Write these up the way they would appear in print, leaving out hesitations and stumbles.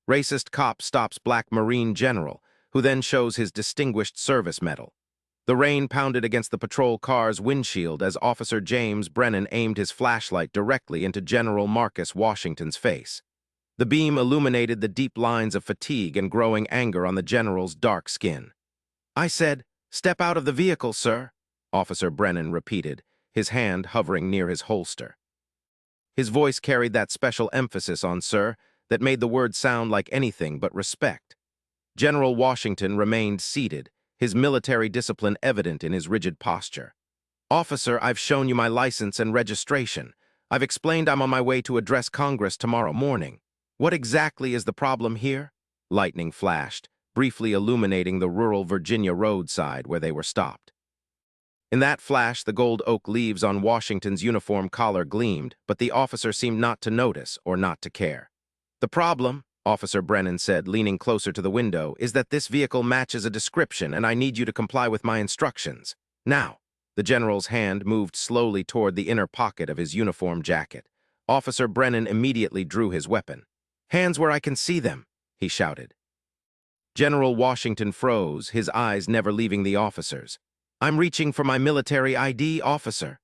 Racist cop stops black Marine general, who then shows his Distinguished Service Medal. The rain pounded against the patrol car's windshield as Officer James Brennan aimed his flashlight directly into General Marcus Washington's face. The beam illuminated the deep lines of fatigue and growing anger on the general's dark skin. "I said, step out of the vehicle, sir," Officer Brennan repeated, his hand hovering near his holster. His voice carried that special emphasis on "sir" that made the word sound like anything but respect. General Washington remained seated, his military discipline evident in his rigid posture. "Officer, I've shown you my license and registration. I've explained I'm on my way to address Congress tomorrow morning. What exactly is the problem here?" Lightning flashed, briefly illuminating the rural Virginia roadside where they were stopped. In that flash, the gold oak leaves on Washington's uniform collar gleamed, but the officer seemed not to notice or not to care. "The problem," Officer Brennan said, leaning closer to the window, "is that this vehicle matches a description and I need you to comply with my instructions. Now." The general's hand moved slowly toward the inner pocket of his uniform jacket. Officer Brennan immediately drew his weapon. "Hands where I can see them," he shouted. General Washington froze, his eyes never leaving the officer's. "I'm reaching for my military ID, officer."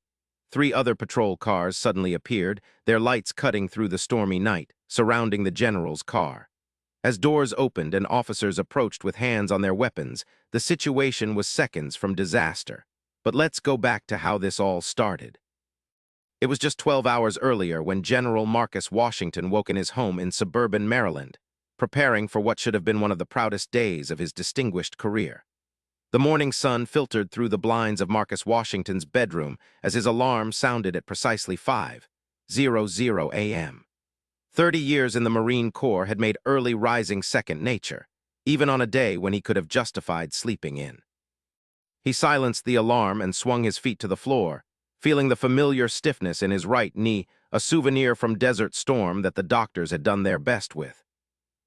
3 other patrol cars suddenly appeared, their lights cutting through the stormy night, surrounding the general's car. As doors opened and officers approached with hands on their weapons, the situation was seconds from disaster. But let's go back to how this all started. It was just 12 hours earlier when General Marcus Washington woke in his home in suburban Maryland, preparing for what should have been one of the proudest days of his distinguished career. The morning sun filtered through the blinds of Marcus Washington's bedroom as his alarm sounded at precisely 5:00 a.m. 30 years in the Marine Corps had made early rising second nature, even on a day when he could have justified sleeping in. He silenced the alarm and swung his feet to the floor, feeling the familiar stiffness in his right knee, a souvenir from Desert Storm that the doctors had done their best with.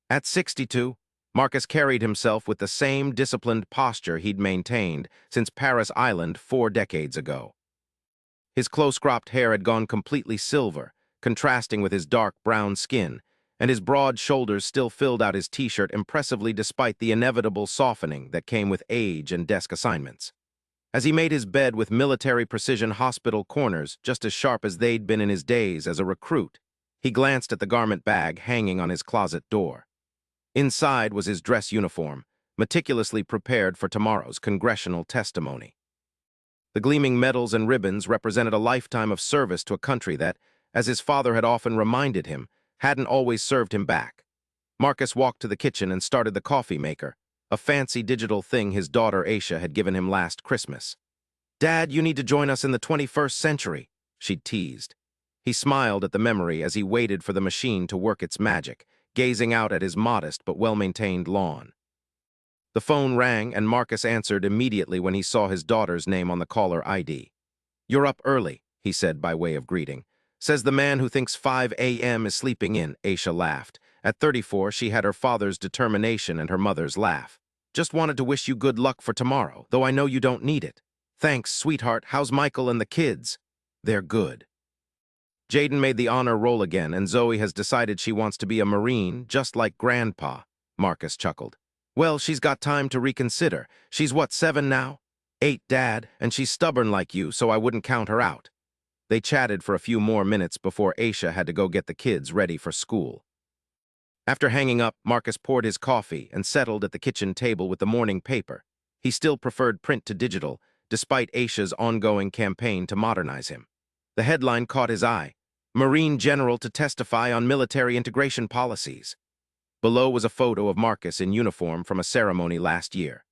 At 62, Marcus carried himself with the same disciplined posture he'd maintained since Paris Island 4 decades ago. His close-cropped hair had gone completely silver, contrasting with his dark brown skin, and his broad shoulders still filled out his t-shirt impressively despite the inevitable softening that came with age and desk assignments. As he made his bed with military precision hospital corners just as sharp as they'd been in his days as a recruit, he glanced at the garment bag hanging on his closet door. Inside was his dress uniform, meticulously prepared for tomorrow's congressional testimony. The gleaming medals and ribbons represented a lifetime of service to a country that, as his father had often reminded him, hadn't always served him back. Marcus walked to the kitchen and started the coffee maker, a fancy digital thing his daughter Aisha had given him last Christmas. "Dad, you need to join us in the 21st century, she'd teased. He smiled at the memory as he waited for the machine to work its magic, gazing out at his modest but well-maintained lawn. The phone rang, and Marcus answered immediately when he saw his daughter's name on the caller ID. "You're up early," he said by way of greeting. "Says the man who thinks 5 a.m. is sleeping in," Aisha laughed. At 34, she had her father's determination and her mother's laugh. "Just wanted to wish you good luck for tomorrow, though I know you don't need it." "Thanks, sweetheart. How's Michael and the kids?" "They're good. Jaden made the honor roll again, and Zoe has decided she wants to be a Marine, just like Grandpa," Marcus chuckled. "Well, she's got time to reconsider. She's what, 7 now?" "8, Dad, and she's stubborn like you, so I wouldn't count her out." They chatted for a few more minutes before Aisha had to go get the kids ready for school. After hanging up, Marcus poured his coffee and settled at the kitchen table with the morning paper. He still preferred print to digital, despite Aisha's ongoing campaign to modernize him. The headline caught his eye: "Marine General to testify on military integration policies." Below was a photo of Marcus in uniform from a ceremony last year.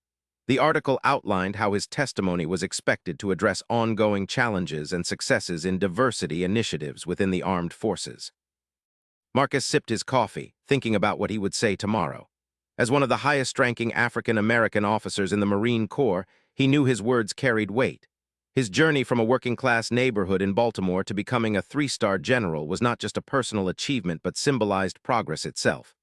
The article outlined how his testimony was expected to address ongoing challenges and successes in diversity initiatives within the armed forces. Marcus sipped his coffee, thinking about what he would say tomorrow. As one of the highest-ranking African-American officers in the Marine Corps, he knew his words carried weight. His journey from a working-class neighborhood in Baltimore to becoming a 3-star general was not just a personal achievement but symbolized progress itself.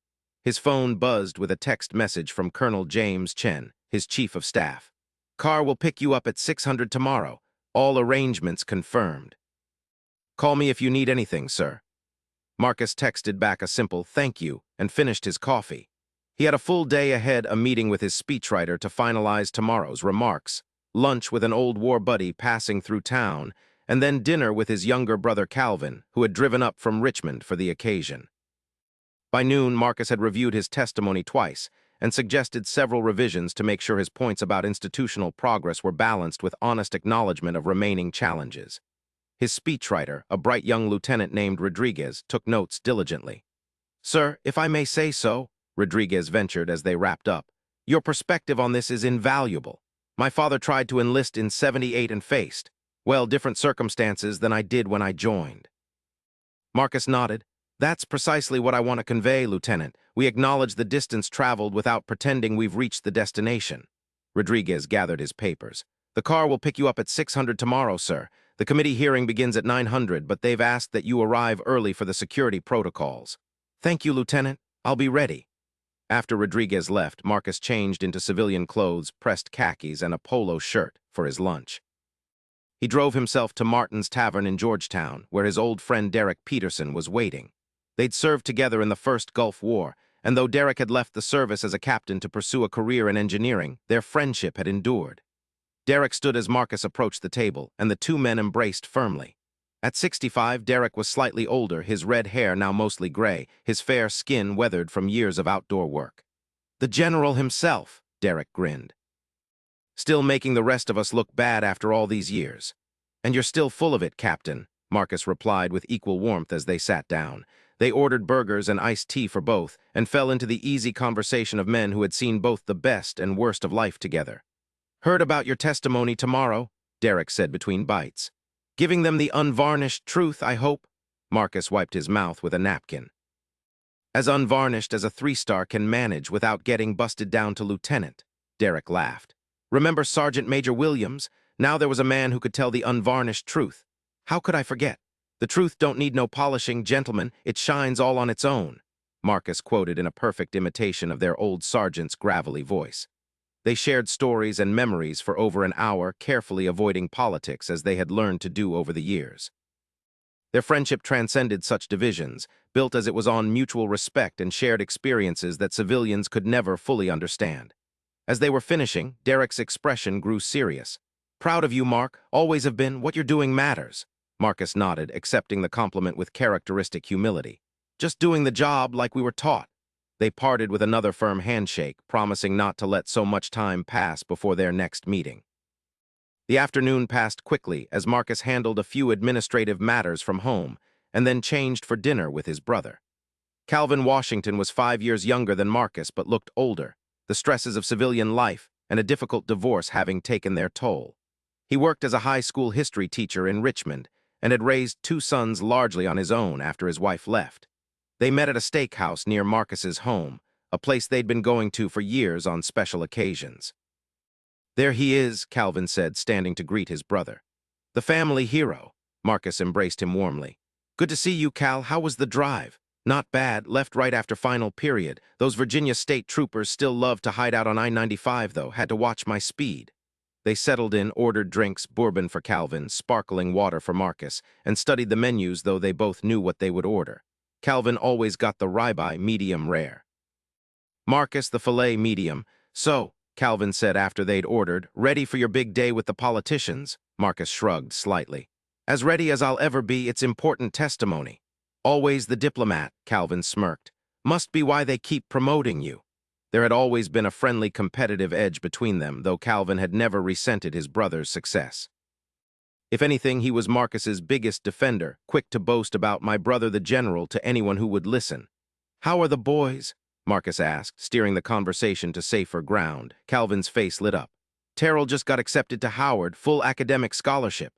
His phone buzzed with a text message from Colonel James Chen, his chief of staff. "Car will pick you up at 600 tomorrow. All arrangements confirmed." "Call me if you need anything, sir." Marcus texted back a simple "thank you" and finished his coffee. He had a full day ahead, a meeting with his speechwriter to finalize tomorrow's remarks, lunch with an old war buddy passing through town, and then dinner with his younger brother Calvin, who had driven up from Richmond for the occasion. By noon, Marcus had reviewed his testimony twice and suggested several revisions to make sure his points about institutional progress were balanced with honest acknowledgement of remaining challenges. His speechwriter, a bright young lieutenant named Rodriguez, took notes diligently. "Sir, if I may say so," Rodriguez ventured as they wrapped up, "your perspective on this is invaluable. My father tried to enlist in '78 and faced, well, different circumstances than I did when I joined." Marcus nodded. "That's precisely what I want to convey, Lieutenant. We acknowledge the distance traveled without pretending we've reached the destination." Rodriguez gathered his papers. "The car will pick you up at 600 tomorrow, sir. The committee hearing begins at 900, but they've asked that you arrive early for the security protocols." "Thank you, Lieutenant. I'll be ready." After Rodriguez left, Marcus changed into civilian clothes, pressed khakis, and a polo shirt for his lunch. He drove himself to Martin's Tavern in Georgetown, where his old friend Derek Peterson was waiting. They'd served together in the First Gulf War, and though Derek had left the service as a captain to pursue a career in engineering, their friendship had endured. Derek stood as Marcus approached the table, and the two men embraced firmly. At 65, Derek was slightly older, his red hair now mostly gray, his fair skin weathered from years of outdoor work. "The General himself," Derek grinned. "Still making the rest of us look bad after all these years." "And you're still full of it, Captain," Marcus replied with equal warmth as they sat down. They ordered burgers and iced tea for both, and fell into the easy conversation of men who had seen both the best and worst of life together. "Heard about your testimony tomorrow," Derek said between bites. "Giving them the unvarnished truth, I hope?" Marcus wiped his mouth with a napkin. "As unvarnished as a 3-star can manage without getting busted down to lieutenant," Derek laughed. "Remember Sergeant Major Williams? Now there was a man who could tell the unvarnished truth. How could I forget? The truth don't need no polishing, gentlemen, it shines all on its own," Marcus quoted in a perfect imitation of their old sergeant's gravelly voice. They shared stories and memories for over an hour, carefully avoiding politics as they had learned to do over the years. Their friendship transcended such divisions, built as it was on mutual respect and shared experiences that civilians could never fully understand. As they were finishing, Derek's expression grew serious. "Proud of you, Mark. Always have been. What you're doing matters." Marcus nodded, accepting the compliment with characteristic humility. "Just doing the job like we were taught." They parted with another firm handshake, promising not to let so much time pass before their next meeting. The afternoon passed quickly as Marcus handled a few administrative matters from home, and then changed for dinner with his brother. Calvin Washington was 5 years younger than Marcus, but looked older, the stresses of civilian life and a difficult divorce having taken their toll. He worked as a high school history teacher in Richmond, and had raised 2 sons largely on his own after his wife left. They met at a steakhouse near Marcus's home, a place they'd been going to for years on special occasions. "There he is," Calvin said, standing to greet his brother. "The family hero." Marcus embraced him warmly. "Good to see you, Cal. How was the drive?" "Not bad. Left right after final period. Those Virginia State troopers still love to hide out on I-95, though. Had to watch my speed." They settled in, ordered drinks, bourbon for Calvin, sparkling water for Marcus, and studied the menus, though they both knew what they would order. Calvin always got the ribeye medium rare. Marcus the filet medium. "So," Calvin said after they'd ordered, "ready for your big day with the politicians?" Marcus shrugged slightly. "As ready as I'll ever be. It's important testimony." "Always the diplomat," Calvin smirked. "Must be why they keep promoting you." There had always been a friendly competitive edge between them, though Calvin had never resented his brother's success. If anything, he was Marcus's biggest defender, quick to boast about "my brother the General" to anyone who would listen. "How are the boys?" Marcus asked, steering the conversation to safer ground. Calvin's face lit up. "Terrell just got accepted to Howard, full academic scholarship."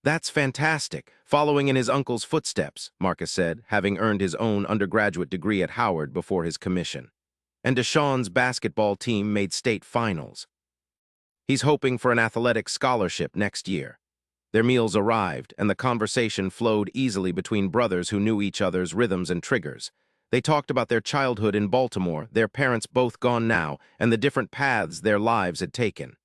"That's fantastic, following in his uncle's footsteps," Marcus said, having earned his own undergraduate degree at Howard before his commission. "And Deshaun's basketball team made state finals. He's hoping for an athletic scholarship next year." Their meals arrived, and the conversation flowed easily between brothers who knew each other's rhythms and triggers. They talked about their childhood in Baltimore, their parents both gone now, and the different paths their lives had taken.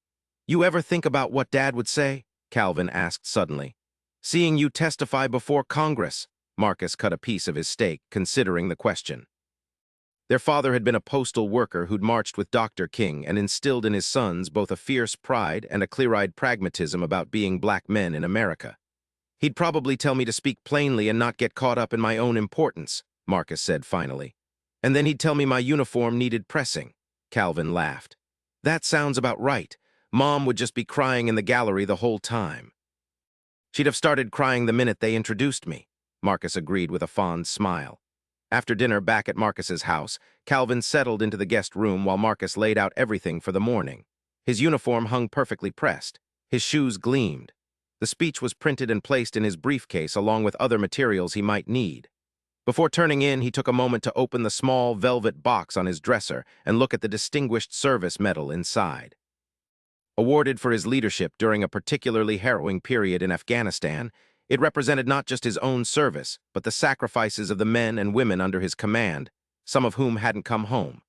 "You ever think about what Dad would say?" Calvin asked suddenly. "Seeing you testify before Congress," Marcus cut a piece of his steak, considering the question. Their father had been a postal worker who'd marched with Dr. King and instilled in his sons both a fierce pride and a clear-eyed pragmatism about being black men in America. He'd probably tell me to speak plainly and not get caught up in my own importance, Marcus said finally. And then he'd tell me my uniform needed pressing. Calvin laughed. That sounds about right. Mom would just be crying in the gallery the whole time. She'd have started crying the minute they introduced me, Marcus agreed with a fond smile. After dinner back at Marcus's house, Calvin settled into the guest room while Marcus laid out everything for the morning. His uniform hung perfectly pressed. His shoes gleamed. The speech was printed and placed in his briefcase along with other materials he might need. Before turning in, he took a moment to open the small velvet box on his dresser and look at the Distinguished Service Medal inside. Awarded for his leadership during a particularly harrowing period in Afghanistan, it represented not just his own service, but the sacrifices of the men and women under his command, some of whom hadn't come home.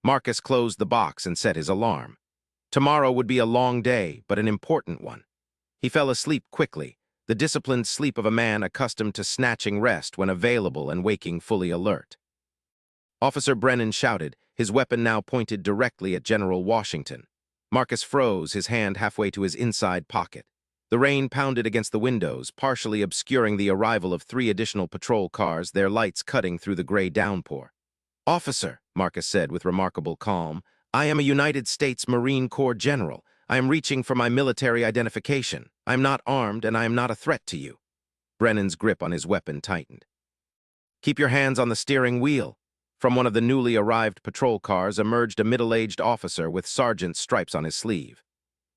Marcus closed the box and set his alarm. Tomorrow would be a long day, but an important one. He fell asleep quickly, the disciplined sleep of a man accustomed to snatching rest when available and waking fully alert. Officer Brennan shouted, his weapon now pointed directly at General Washington. Marcus froze, his hand halfway to his inside pocket. The rain pounded against the windows, partially obscuring the arrival of 3 additional patrol cars, their lights cutting through the gray downpour. "Officer," Marcus said with remarkable calm, "I am a United States Marine Corps general. I am reaching for my military identification. I am not armed, and I am not a threat to you." Brennan's grip on his weapon tightened. "Keep your hands on the steering wheel." From one of the newly arrived patrol cars emerged a middle-aged officer with sergeant's stripes on his sleeve.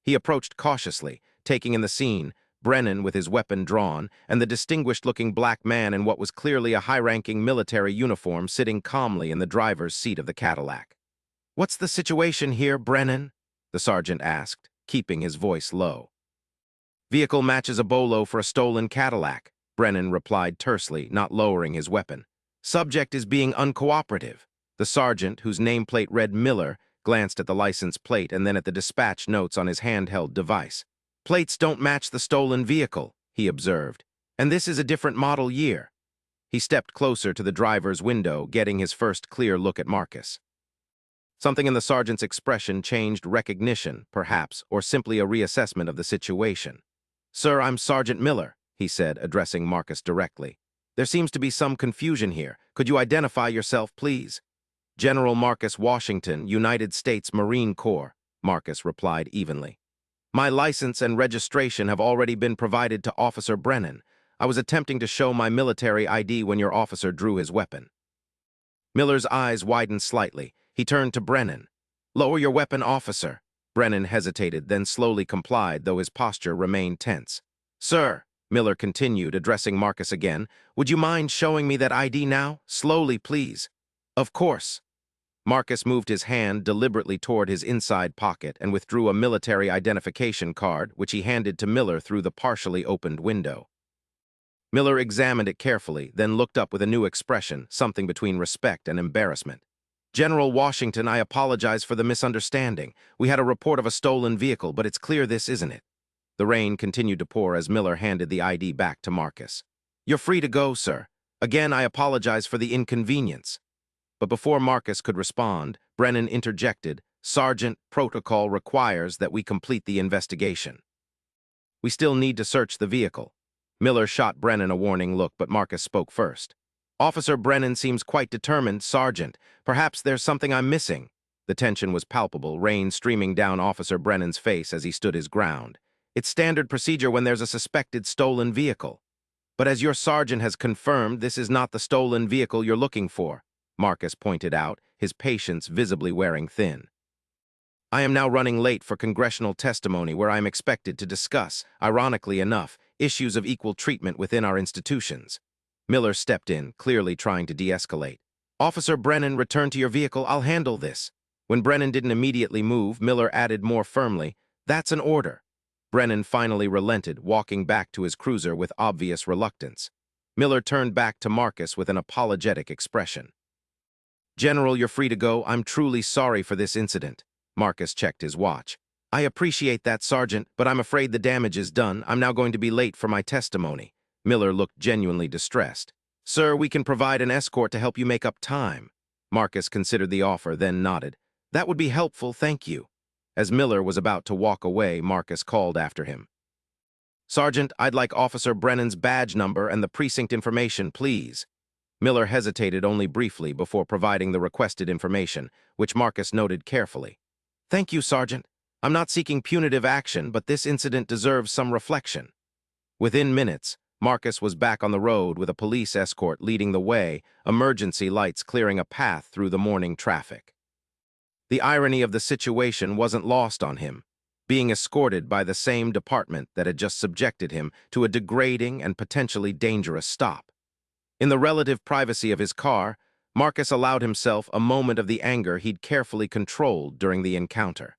He approached cautiously, taking in the scene, Brennan with his weapon drawn, and the distinguished-looking black man in what was clearly a high-ranking military uniform sitting calmly in the driver's seat of the Cadillac. "What's the situation here, Brennan?" the sergeant asked, keeping his voice low. "Vehicle matches a bolo for a stolen Cadillac," Brennan replied tersely, not lowering his weapon. "Subject is being uncooperative." The sergeant, whose nameplate read Miller, glanced at the license plate and then at the dispatch notes on his handheld device. "Plates don't match the stolen vehicle," he observed, "and this is a different model year." He stepped closer to the driver's window, getting his first clear look at Marcus. Something in the sergeant's expression changed recognition, perhaps, or simply a reassessment of the situation. "Sir, I'm Sergeant Miller," he said, addressing Marcus directly. "There seems to be some confusion here. Could you identify yourself, please?" "General Marcus Washington, United States Marine Corps," Marcus replied evenly. "My license and registration have already been provided to Officer Brennan. I was attempting to show my military ID when your officer drew his weapon." Miller's eyes widened slightly. He turned to Brennan. "Lower your weapon, officer." Brennan hesitated, then slowly complied, though his posture remained tense. "Sir," Miller continued, addressing Marcus again, "would you mind showing me that ID now? Slowly, please." "Of course." Marcus moved his hand deliberately toward his inside pocket and withdrew a military identification card, which he handed to Miller through the partially opened window. Miller examined it carefully, then looked up with a new expression, something between respect and embarrassment. "General Washington, I apologize for the misunderstanding. We had a report of a stolen vehicle, but it's clear this isn't it." The rain continued to pour as Miller handed the ID back to Marcus. "You're free to go, sir. Again, I apologize for the inconvenience." But before Marcus could respond, Brennan interjected, "Sergeant, protocol requires that we complete the investigation. We still need to search the vehicle." Miller shot Brennan a warning look, but Marcus spoke first. "Officer Brennan seems quite determined, Sergeant. Perhaps there's something I'm missing." The tension was palpable, rain streaming down Officer Brennan's face as he stood his ground. "It's standard procedure when there's a suspected stolen vehicle. But as your sergeant has confirmed, this is not the stolen vehicle you're looking for," Marcus pointed out, his patience visibly wearing thin. "I am now running late for congressional testimony where I am expected to discuss, ironically enough, issues of equal treatment within our institutions." Miller stepped in, clearly trying to de-escalate. "Officer Brennan, return to your vehicle. I'll handle this." When Brennan didn't immediately move, Miller added more firmly, "That's an order." Brennan finally relented, walking back to his cruiser with obvious reluctance. Miller turned back to Marcus with an apologetic expression. "General, you're free to go. I'm truly sorry for this incident." Marcus checked his watch. "I appreciate that, Sergeant, but I'm afraid the damage is done. I'm now going to be late for my testimony." Miller looked genuinely distressed. Sir, we can provide an escort to help you make up time. Marcus considered the offer, then nodded. That would be helpful, thank you. As Miller was about to walk away, Marcus called after him. Sergeant, I'd like Officer Brennan's badge number and the precinct information, please. Miller hesitated only briefly before providing the requested information, which Marcus noted carefully. Thank you, Sergeant. I'm not seeking punitive action, but this incident deserves some reflection. Within minutes, Marcus was back on the road with a police escort leading the way, emergency lights clearing a path through the morning traffic. The irony of the situation wasn't lost on him, being escorted by the same department that had just subjected him to a degrading and potentially dangerous stop. In the relative privacy of his car, Marcus allowed himself a moment of the anger he'd carefully controlled during the encounter.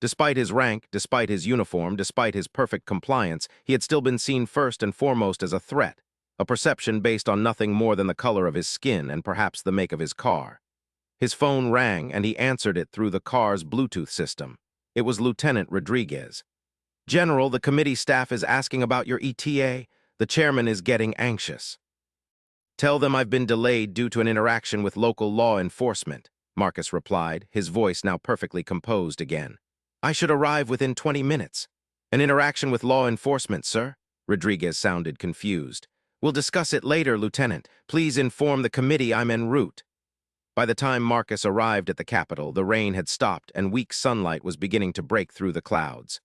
Despite his rank, despite his uniform, despite his perfect compliance, he had still been seen first and foremost as a threat, a perception based on nothing more than the color of his skin and perhaps the make of his car. His phone rang, and he answered it through the car's Bluetooth system. It was Lieutenant Rodriguez. General, the committee staff is asking about your ETA. The chairman is getting anxious. Tell them I've been delayed due to an interaction with local law enforcement, Marcus replied, his voice now perfectly composed again. I should arrive within 20 minutes. An interaction with law enforcement, sir? Rodriguez sounded confused. We'll discuss it later, Lieutenant. Please inform the committee I'm en route. By the time Marcus arrived at the Capitol, the rain had stopped and weak sunlight was beginning to break through the clouds.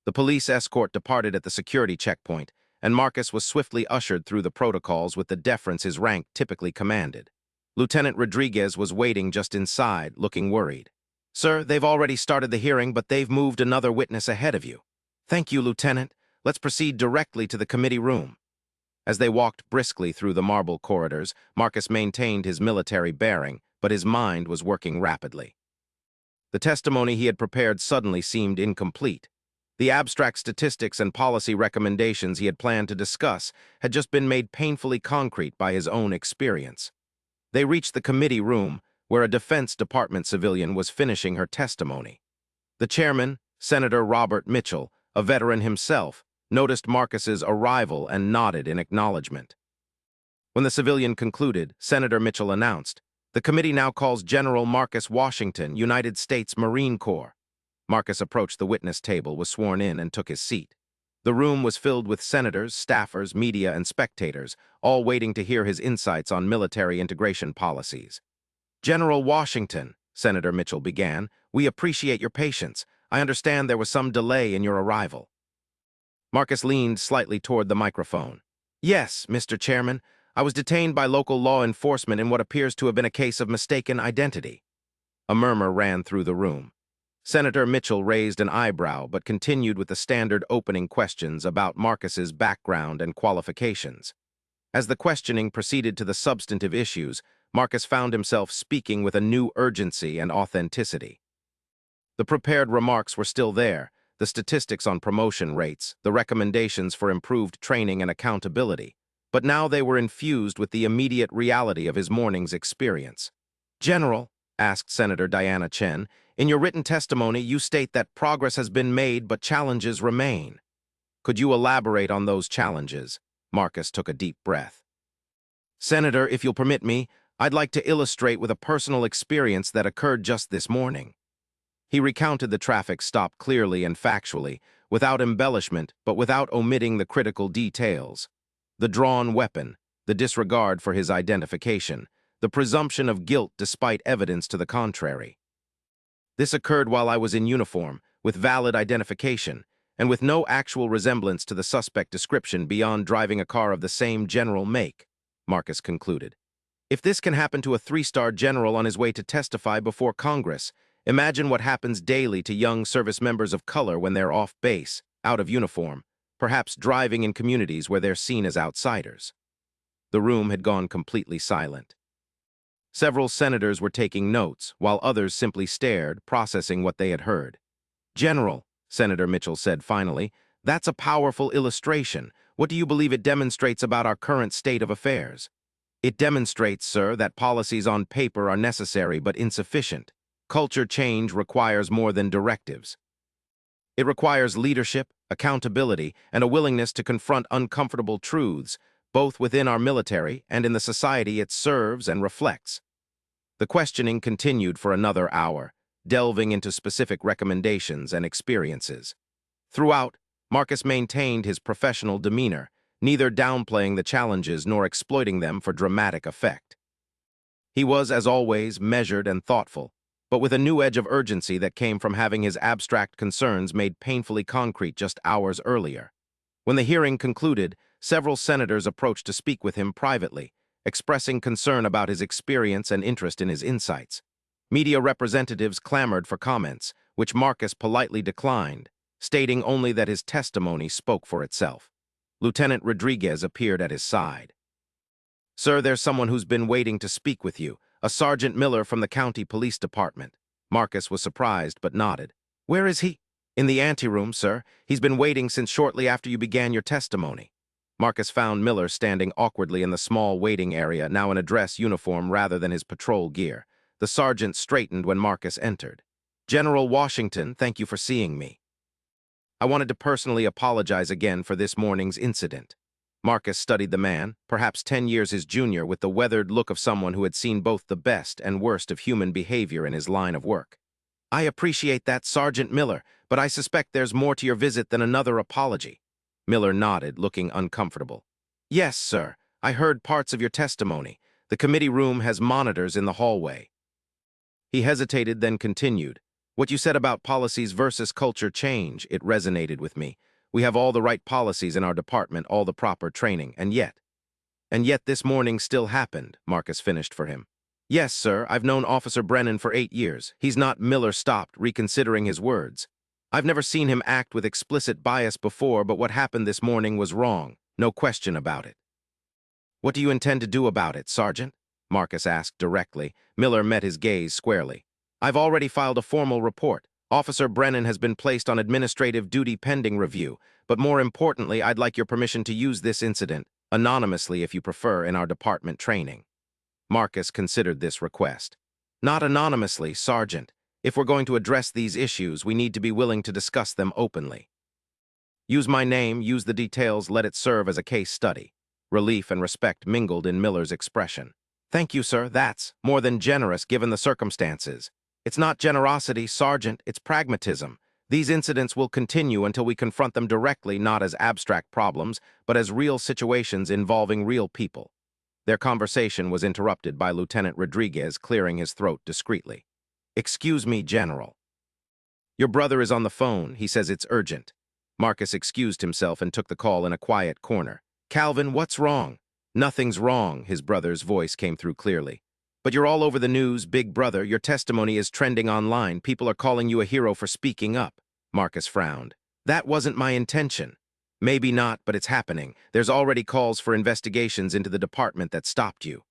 The police escort departed at the security checkpoint, and Marcus was swiftly ushered through the protocols with the deference his rank typically commanded. Lieutenant Rodriguez was waiting just inside, looking worried. Sir, they've already started the hearing, but they've moved another witness ahead of you. Thank you, Lieutenant. Let's proceed directly to the committee room. As they walked briskly through the marble corridors, Marcus maintained his military bearing, but his mind was working rapidly. The testimony he had prepared suddenly seemed incomplete. The abstract statistics and policy recommendations he had planned to discuss had just been made painfully concrete by his own experience. They reached the committee room, where a Defense Department civilian was finishing her testimony. The chairman, Senator Robert Mitchell, a veteran himself, noticed Marcus's arrival and nodded in acknowledgement. When the civilian concluded, Senator Mitchell announced, "The committee now calls General Marcus Washington, United States Marine Corps." Marcus approached the witness table, was sworn in, and took his seat. The room was filled with senators, staffers, media, and spectators, all waiting to hear his insights on military integration policies. General Washington, Senator Mitchell began, we appreciate your patience. I understand there was some delay in your arrival. Marcus leaned slightly toward the microphone. Yes, Mr. Chairman, I was detained by local law enforcement in what appears to have been a case of mistaken identity. A murmur ran through the room. Senator Mitchell raised an eyebrow but continued with the standard opening questions about Marcus's background and qualifications. As the questioning proceeded to the substantive issues, Marcus found himself speaking with a new urgency and authenticity. The prepared remarks were still there, the statistics on promotion rates, the recommendations for improved training and accountability, but now they were infused with the immediate reality of his morning's experience. General, asked Senator Diana Chen, in your written testimony you state that progress has been made but challenges remain. Could you elaborate on those challenges? Marcus took a deep breath. Senator, if you'll permit me, I'd like to illustrate with a personal experience that occurred just this morning. He recounted the traffic stop clearly and factually, without embellishment but without omitting the critical details. The drawn weapon, the disregard for his identification, the presumption of guilt despite evidence to the contrary. This occurred while I was in uniform, with valid identification, and with no actual resemblance to the suspect description beyond driving a car of the same general make, Marcus concluded. If this can happen to a three-star general on his way to testify before Congress, imagine what happens daily to young service members of color when they're off base, out of uniform, perhaps driving in communities where they're seen as outsiders. The room had gone completely silent. Several senators were taking notes, while others simply stared, processing what they had heard. General, Senator Mitchell said finally, that's a powerful illustration. What do you believe it demonstrates about our current state of affairs? It demonstrates, sir, that policies on paper are necessary but insufficient. Culture change requires more than directives. It requires leadership, accountability, and a willingness to confront uncomfortable truths, both within our military and in the society it serves and reflects. The questioning continued for another hour, delving into specific recommendations and experiences. Throughout, Marcus maintained his professional demeanor, neither downplaying the challenges nor exploiting them for dramatic effect. He was, as always, measured and thoughtful, but with a new edge of urgency that came from having his abstract concerns made painfully concrete just hours earlier. When the hearing concluded, several senators approached to speak with him privately, expressing concern about his experience and interest in his insights. Media representatives clamored for comments, which Marcus politely declined, stating only that his testimony spoke for itself. Lieutenant Rodriguez appeared at his side. "Sir, there's someone who's been waiting to speak with you, a Sergeant Miller from the county police department." Marcus was surprised but nodded. "Where is he?" "In the anteroom, sir. He's been waiting since shortly after you began your testimony." Marcus found Miller standing awkwardly in the small waiting area, now in a dress uniform rather than his patrol gear. The sergeant straightened when Marcus entered. "General Washington, thank you for seeing me. I wanted to personally apologize again for this morning's incident." Marcus studied the man, perhaps 10 years his junior, with the weathered look of someone who had seen both the best and worst of human behavior in his line of work. "I appreciate that, Sergeant Miller, but I suspect there's more to your visit than another apology." Miller nodded, looking uncomfortable. "Yes, sir. I heard parts of your testimony. The committee room has monitors in the hallway." He hesitated, then continued. "What you said about policies versus culture change, it resonated with me. We have all the right policies in our department, all the proper training, and yet this morning still happened," Marcus finished for him. "Yes, sir, I've known Officer Brennan for 8 years. He's not—" Miller stopped, reconsidering his words. "I've never seen him act with explicit bias before, but what happened this morning was wrong. No question about it." "What do you intend to do about it, Sergeant?" Marcus asked directly. Miller met his gaze squarely. "I've already filed a formal report. Officer Brennan has been placed on administrative duty pending review, but more importantly, I'd like your permission to use this incident, anonymously if you prefer, in our department training." Marcus considered this request. "Not anonymously, Sergeant. If we're going to address these issues, we need to be willing to discuss them openly. Use my name, use the details, let it serve as a case study." Relief and respect mingled in Miller's expression. "Thank you, sir. That's more than generous given the circumstances." "It's not generosity, Sergeant, it's pragmatism. These incidents will continue until we confront them directly, not as abstract problems, but as real situations involving real people." Their conversation was interrupted by Lieutenant Rodriguez clearing his throat discreetly. "Excuse me, General. Your brother is on the phone. He says it's urgent." Marcus excused himself and took the call in a quiet corner. "Calvin, what's wrong?" "Nothing's wrong," his brother's voice came through clearly. "But you're all over the news, big brother. Your testimony is trending online. People are calling you a hero for speaking up." Marcus frowned. "That wasn't my intention." "Maybe not, but it's happening. There's already calls for investigations into the department that stopped you."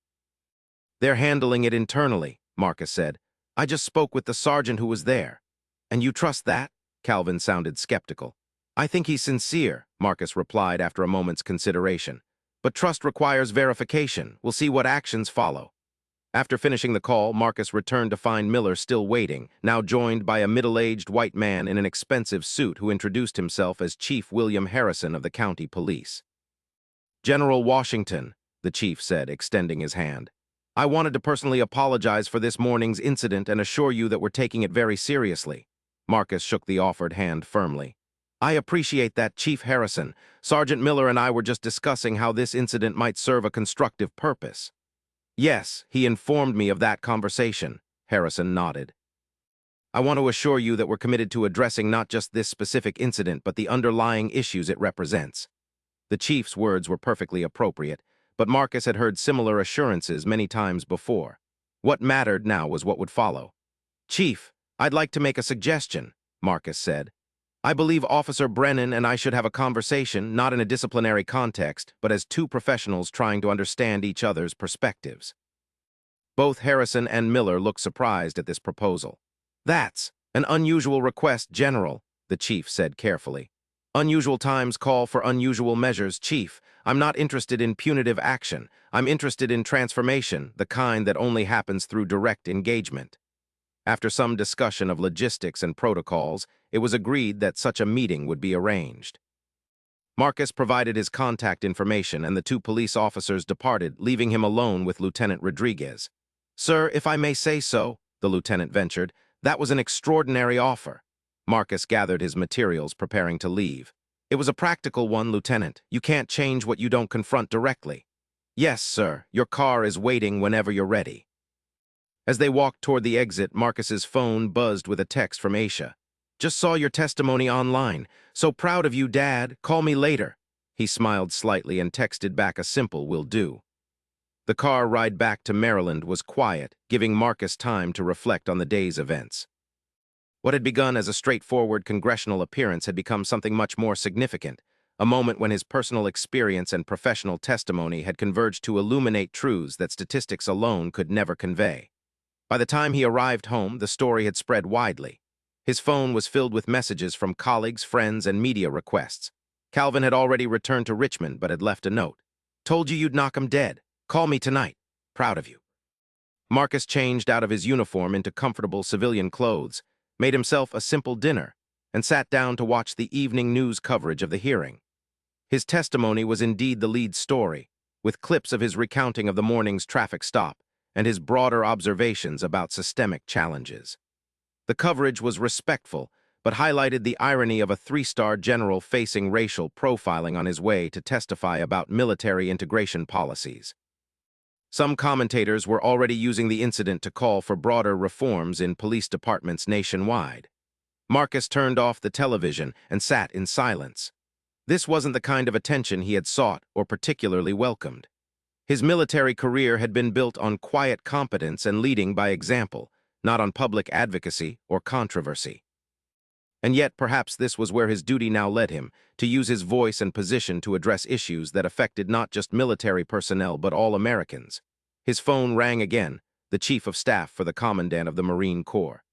"They're handling it internally," Marcus said. "I just spoke with the sergeant who was there." "And you trust that?" Calvin sounded skeptical. "I think he's sincere," Marcus replied after a moment's consideration. "But trust requires verification. We'll see what actions follow." After finishing the call, Marcus returned to find Miller still waiting, now joined by a middle-aged white man in an expensive suit who introduced himself as Chief William Harrison of the county police. "General Washington," the chief said, extending his hand. "I wanted to personally apologize for this morning's incident and assure you that we're taking it very seriously." Marcus shook the offered hand firmly. "I appreciate that, Chief Harrison. Sergeant Miller and I were just discussing how this incident might serve a constructive purpose." "Yes, he informed me of that conversation," Harrison nodded. "I want to assure you that we're committed to addressing not just this specific incident, but the underlying issues it represents." The chief's words were perfectly appropriate, but Marcus had heard similar assurances many times before. What mattered now was what would follow. "Chief, I'd like to make a suggestion," Marcus said. "I believe Officer Brennan and I should have a conversation, not in a disciplinary context, but as two professionals trying to understand each other's perspectives." Both Harrison and Miller looked surprised at this proposal. "That's an unusual request, General," the chief said carefully. "Unusual times call for unusual measures, Chief. I'm not interested in punitive action. I'm interested in transformation, the kind that only happens through direct engagement." After some discussion of logistics and protocols, it was agreed that such a meeting would be arranged. Marcus provided his contact information and the two police officers departed, leaving him alone with Lieutenant Rodriguez. "Sir, if I may say so," the lieutenant ventured, "that was an extraordinary offer." Marcus gathered his materials, preparing to leave. "It was a practical one, Lieutenant. You can't change what you don't confront directly." "Yes, sir. Your car is waiting whenever you're ready." As they walked toward the exit, Marcus's phone buzzed with a text from Aisha. "Just saw your testimony online. So proud of you, Dad. Call me later." He smiled slightly and texted back a simple "will do." The car ride back to Maryland was quiet, giving Marcus time to reflect on the day's events. What had begun as a straightforward congressional appearance had become something much more significant, a moment when his personal experience and professional testimony had converged to illuminate truths that statistics alone could never convey. By the time he arrived home, the story had spread widely. His phone was filled with messages from colleagues, friends, and media requests. Calvin had already returned to Richmond but had left a note. "Told you you'd knock 'em dead. Call me tonight. Proud of you." Marcus changed out of his uniform into comfortable civilian clothes, made himself a simple dinner, and sat down to watch the evening news coverage of the hearing. His testimony was indeed the lead story, with clips of his recounting of the morning's traffic stop and his broader observations about systemic challenges. The coverage was respectful, but highlighted the irony of a three-star general facing racial profiling on his way to testify about military integration policies. Some commentators were already using the incident to call for broader reforms in police departments nationwide. Marcus turned off the television and sat in silence. This wasn't the kind of attention he had sought or particularly welcomed. His military career had been built on quiet competence and leading by example, not on public advocacy or controversy. And yet, perhaps this was where his duty now led him, to use his voice and position to address issues that affected not just military personnel but all Americans. His phone rang again, the Chief of Staff for the Commandant of the Marine Corps.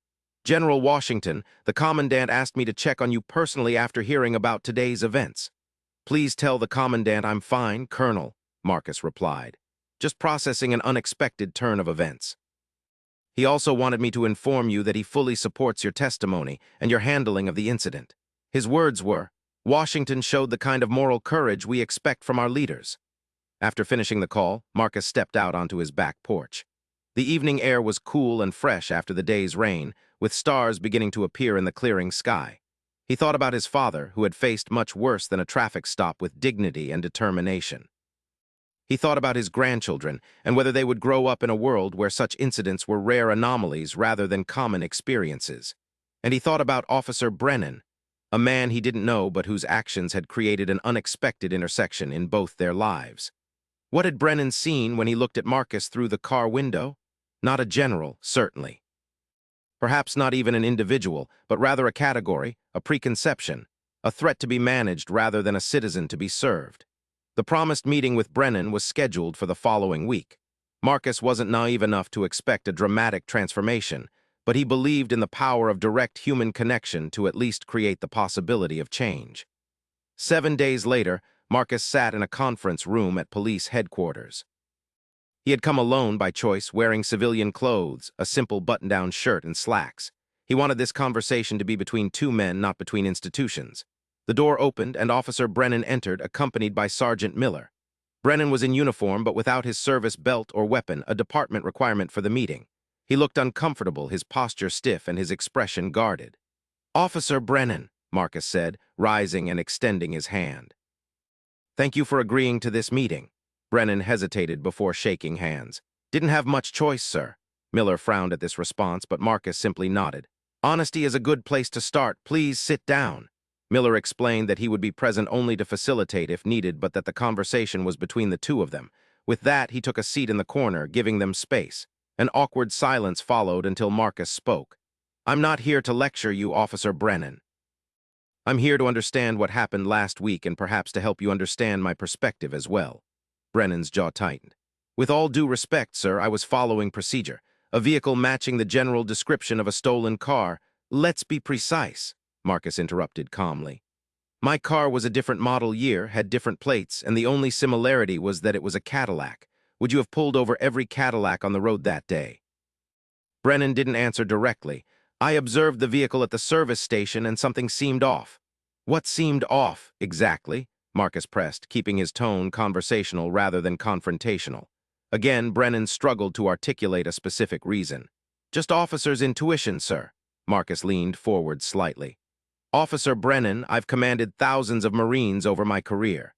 "General Washington, the Commandant asked me to check on you personally after hearing about today's events." "Please tell the Commandant I'm fine, Colonel," Marcus replied. "Just processing an unexpected turn of events." "He also wanted me to inform you that he fully supports your testimony and your handling of the incident." His words were, "Washington showed the kind of moral courage we expect from our leaders." After finishing the call, Marcus stepped out onto his back porch. The evening air was cool and fresh after the day's rain, with stars beginning to appear in the clearing sky. He thought about his father, who had faced much worse than a traffic stop with dignity and determination. He thought about his grandchildren and whether they would grow up in a world where such incidents were rare anomalies rather than common experiences. And he thought about Officer Brennan, a man he didn't know but whose actions had created an unexpected intersection in both their lives. What had Brennan seen when he looked at Marcus through the car window? Not a general, certainly. Perhaps not even an individual, but rather a category, a preconception, a threat to be managed rather than a citizen to be served. The promised meeting with Brennan was scheduled for the following week. Marcus wasn't naive enough to expect a dramatic transformation, but he believed in the power of direct human connection to at least create the possibility of change. 7 days later, Marcus sat in a conference room at police headquarters. He had come alone by choice, wearing civilian clothes, a simple button-down shirt and slacks. He wanted this conversation to be between two men, not between institutions. The door opened and Officer Brennan entered, accompanied by Sergeant Miller. Brennan was in uniform but without his service belt or weapon, a department requirement for the meeting. He looked uncomfortable, his posture stiff and his expression guarded. "Officer Brennan," Marcus said, rising and extending his hand. "Thank you for agreeing to this meeting." Brennan hesitated before shaking hands. "Didn't have much choice, sir." Miller frowned at this response, but Marcus simply nodded. "Honesty is a good place to start. Please sit down." Miller explained that he would be present only to facilitate if needed, but that the conversation was between the two of them. With that, he took a seat in the corner, giving them space. An awkward silence followed until Marcus spoke. "I'm not here to lecture you, Officer Brennan. I'm here to understand what happened last week and perhaps to help you understand my perspective as well." Brennan's jaw tightened. "With all due respect, sir, I was following procedure. A vehicle matching the general description of a stolen car. Let's be precise," Marcus interrupted calmly. "My car was a different model year, had different plates, and the only similarity was that it was a Cadillac. Would you have pulled over every Cadillac on the road that day?" Brennan didn't answer directly. "I observed the vehicle at the service station and something seemed off." "What seemed off, exactly?" Marcus pressed, keeping his tone conversational rather than confrontational. Again, Brennan struggled to articulate a specific reason. Just officer's intuition, sir. Marcus leaned forward slightly. Officer Brennan, I've commanded thousands of Marines over my career.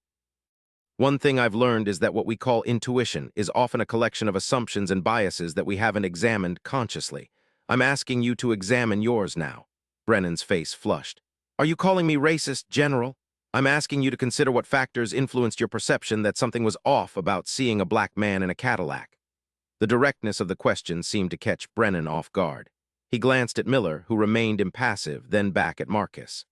One thing I've learned is that what we call intuition is often a collection of assumptions and biases that we haven't examined consciously. I'm asking you to examine yours now. Brennan's face flushed. Are you calling me racist, General? I'm asking you to consider what factors influenced your perception that something was off about seeing a black man in a Cadillac. The directness of the question seemed to catch Brennan off guard. He glanced at Miller, who remained impassive, then back at Marcus.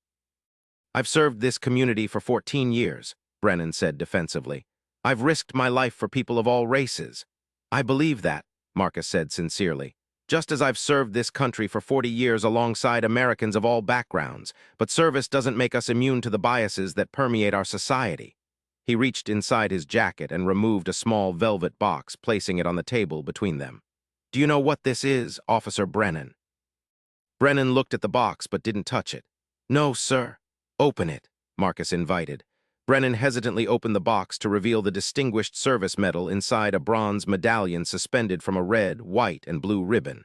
I've served this community for 14 years, Brennan said defensively. I've risked my life for people of all races. I believe that, Marcus said sincerely. Just as I've served this country for 40 years alongside Americans of all backgrounds, but service doesn't make us immune to the biases that permeate our society. He reached inside his jacket and removed a small velvet box, placing it on the table between them. Do you know what this is, Officer Brennan? Brennan looked at the box but didn't touch it. No, sir. Open it, Marcus invited. Brennan hesitantly opened the box to reveal the Distinguished Service Medal inside a bronze medallion suspended from a red, white, and blue ribbon.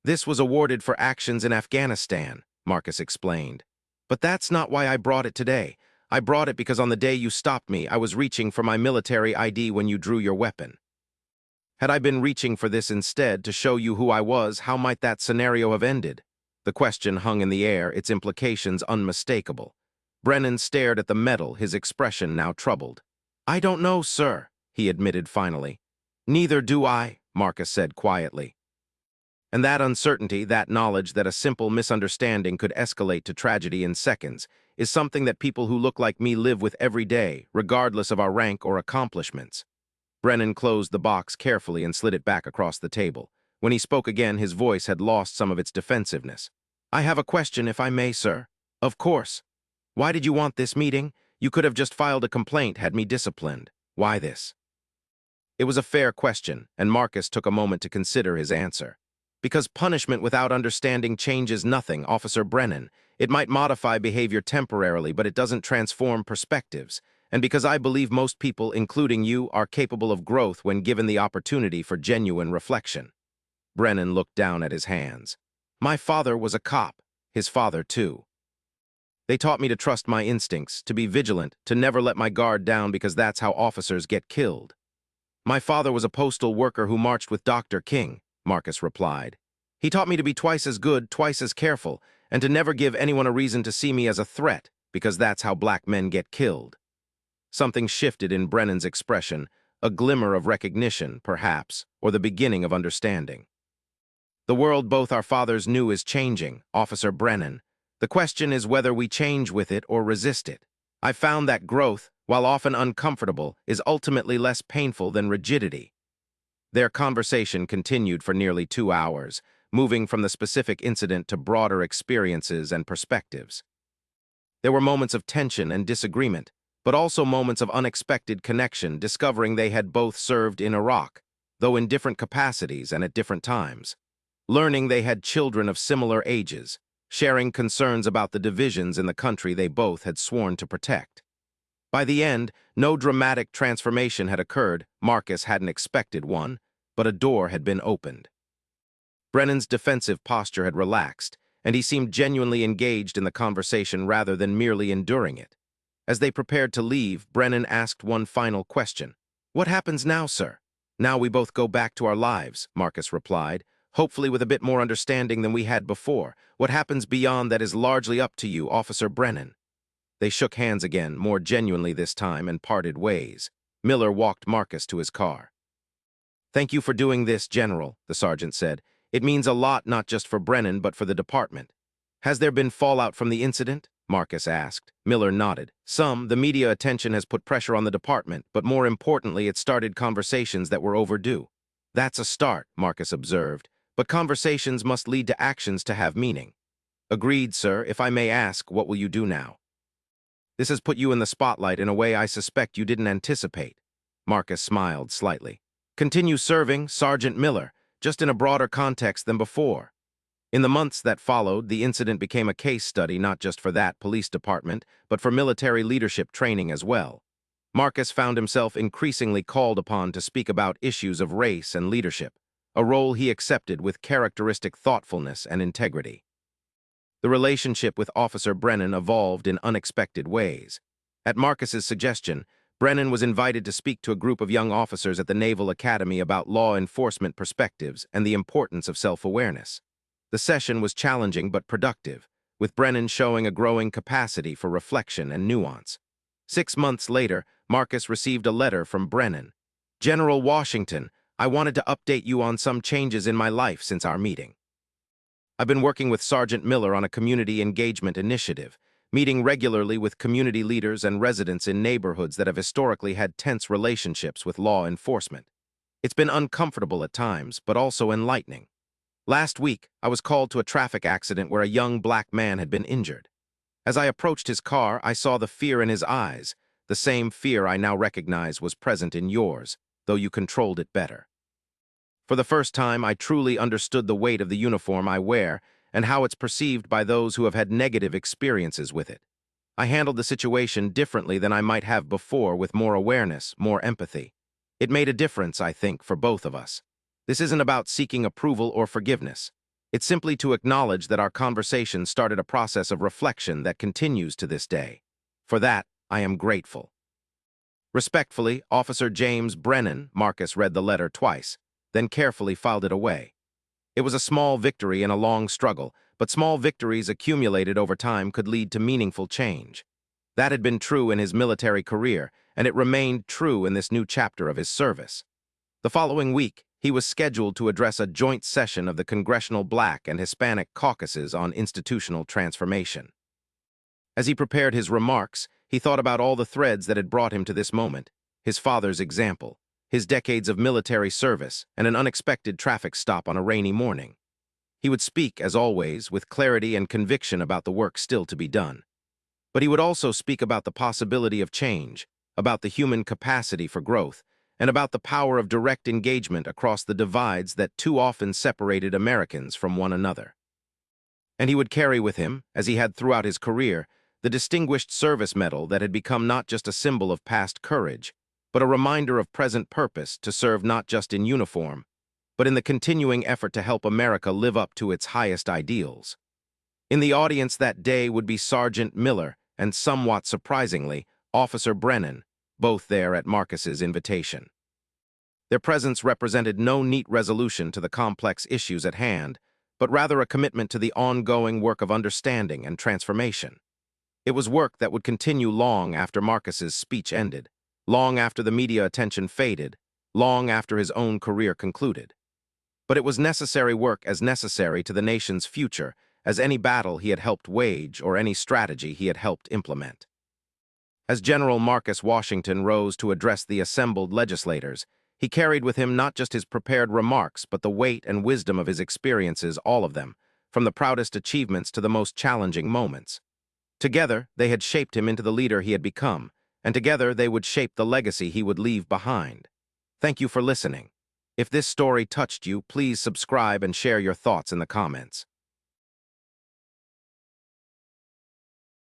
This was awarded for actions in Afghanistan, Marcus explained. But that's not why I brought it today. I brought it because on the day you stopped me, I was reaching for my military ID when you drew your weapon. Had I been reaching for this instead to show you who I was, how might that scenario have ended? The question hung in the air, its implications unmistakable. Brennan stared at the medal, his expression now troubled. I don't know, sir, he admitted finally. Neither do I, Marcus said quietly. And that uncertainty, that knowledge that a simple misunderstanding could escalate to tragedy in seconds, is something that people who look like me live with every day, regardless of our rank or accomplishments. Brennan closed the box carefully and slid it back across the table. When he spoke again, his voice had lost some of its defensiveness. I have a question, if I may, sir. Of course. Why did you want this meeting? You could have just filed a complaint, had me disciplined. Why this? It was a fair question, and Marcus took a moment to consider his answer. Because punishment without understanding changes nothing, Officer Brennan. It might modify behavior temporarily, but it doesn't transform perspectives. And because I believe most people, including you, are capable of growth when given the opportunity for genuine reflection. Brennan looked down at his hands. My father was a cop. His father, too. They taught me to trust my instincts, to be vigilant, to never let my guard down because that's how officers get killed. My father was a postal worker who marched with Dr. King, Marcus replied. He taught me to be twice as good, twice as careful, and to never give anyone a reason to see me as a threat, because that's how black men get killed. Something shifted in Brennan's expression, a glimmer of recognition, perhaps, or the beginning of understanding. The world both our fathers knew is changing, Officer Brennan. The question is whether we change with it or resist it. I've found that growth, while often uncomfortable, is ultimately less painful than rigidity. Their conversation continued for nearly 2 hours, moving from the specific incident to broader experiences and perspectives. There were moments of tension and disagreement, but also moments of unexpected connection, discovering they had both served in Iraq, though in different capacities and at different times. Learning they had children of similar ages, sharing concerns about the divisions in the country they both had sworn to protect. By the end, no dramatic transformation had occurred. Marcus hadn't expected one, but a door had been opened. Brennan's defensive posture had relaxed, and he seemed genuinely engaged in the conversation rather than merely enduring it. As they prepared to leave, Brennan asked one final question. What happens now, sir? Now we both go back to our lives, Marcus replied, hopefully with a bit more understanding than we had before. What happens beyond that is largely up to you, Officer Brennan. They shook hands again, more genuinely this time, and parted ways. Miller walked Marcus to his car. Thank you for doing this, General, the sergeant said. It means a lot not just for Brennan, but for the department. Has there been fallout from the incident? Marcus asked. Miller nodded. Some. The media attention has put pressure on the department, but more importantly, it started conversations that were overdue. That's a start, Marcus observed. But conversations must lead to actions to have meaning. Agreed, sir. If I may ask, what will you do now? This has put you in the spotlight in a way I suspect you didn't anticipate. Marcus smiled slightly. Continue serving, Sergeant Miller, just in a broader context than before. In the months that followed, the incident became a case study not just for that police department, but for military leadership training as well. Marcus found himself increasingly called upon to speak about issues of race and leadership, a role he accepted with characteristic thoughtfulness and integrity. The relationship with Officer Brennan evolved in unexpected ways. At Marcus's suggestion, Brennan was invited to speak to a group of young officers at the Naval Academy about law enforcement perspectives and the importance of self-awareness. The session was challenging but productive, with Brennan showing a growing capacity for reflection and nuance. 6 months later, Marcus received a letter from Brennan. "General Washington, I wanted to update you on some changes in my life since our meeting. I've been working with Sergeant Miller on a community engagement initiative, meeting regularly with community leaders and residents in neighborhoods that have historically had tense relationships with law enforcement. It's been uncomfortable at times, but also enlightening. Last week, I was called to a traffic accident where a young black man had been injured. As I approached his car, I saw the fear in his eyes, the same fear I now recognize was present in yours, though you controlled it better. For the first time, I truly understood the weight of the uniform I wear and how it's perceived by those who have had negative experiences with it. I handled the situation differently than I might have before, with more awareness, more empathy. It made a difference, I think, for both of us. This isn't about seeking approval or forgiveness. It's simply to acknowledge that our conversation started a process of reflection that continues to this day. For that, I am grateful." Respectfully, Officer James Brennan. Marcus read the letter twice, then carefully filed it away. It was a small victory in a long struggle, but small victories accumulated over time could lead to meaningful change. That had been true in his military career, and it remained true in this new chapter of his service. The following week, he was scheduled to address a joint session of the Congressional Black and Hispanic Caucuses on institutional transformation. As he prepared his remarks, he thought about all the threads that had brought him to this moment: his father's example, his decades of military service, and an unexpected traffic stop on a rainy morning. He would speak, as always, with clarity and conviction about the work still to be done. But he would also speak about the possibility of change, about the human capacity for growth, and about the power of direct engagement across the divides that too often separated Americans from one another. And he would carry with him, as he had throughout his career, the Distinguished Service Medal that had become not just a symbol of past courage, but a reminder of present purpose to serve not just in uniform, but in the continuing effort to help America live up to its highest ideals. In the audience that day would be Sergeant Miller and, somewhat surprisingly, Officer Brennan, both there at Marcus's invitation. Their presence represented no neat resolution to the complex issues at hand, but rather a commitment to the ongoing work of understanding and transformation. It was work that would continue long after Marcus's speech ended, long after the media attention faded, long after his own career concluded. But it was necessary work, as necessary to the nation's future as any battle he had helped wage or any strategy he had helped implement. As General Marcus Washington rose to address the assembled legislators, he carried with him not just his prepared remarks, but the weight and wisdom of his experiences, all of them, from the proudest achievements to the most challenging moments. Together, they had shaped him into the leader he had become, and together they would shape the legacy he would leave behind. Thank you for listening. If this story touched you, please subscribe and share your thoughts in the comments.